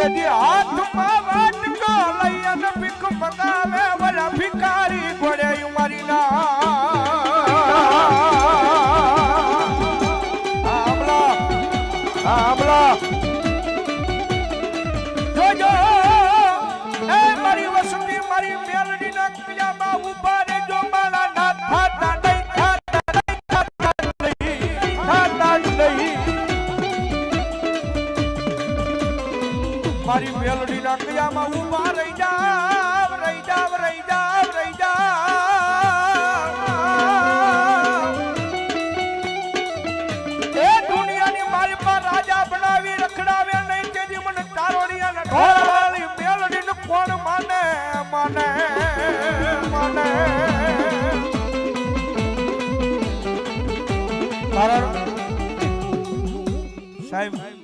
તેજી હાથમાં વાટકો લઈ અને ભીખ મંગાવે વડા ભિખારી ઘોડે મારી ના આમલા જોજો એ મારી વસંતી મારી મેલડી ના કિયામાં ઉભા રે જો મારા ના થાતા નહીં મારી મેલડી ના કિયામાં ઉભા રહી જાવ રહી જાવ રહી જાવ રહી જાવ એ દુનિયાની મારી પર રાજા બનાવી રખડાવે નહીં તેજી મને તારોડિયા ના ઢોળવાળી મેલડી ને કોણ માને માને માને તારા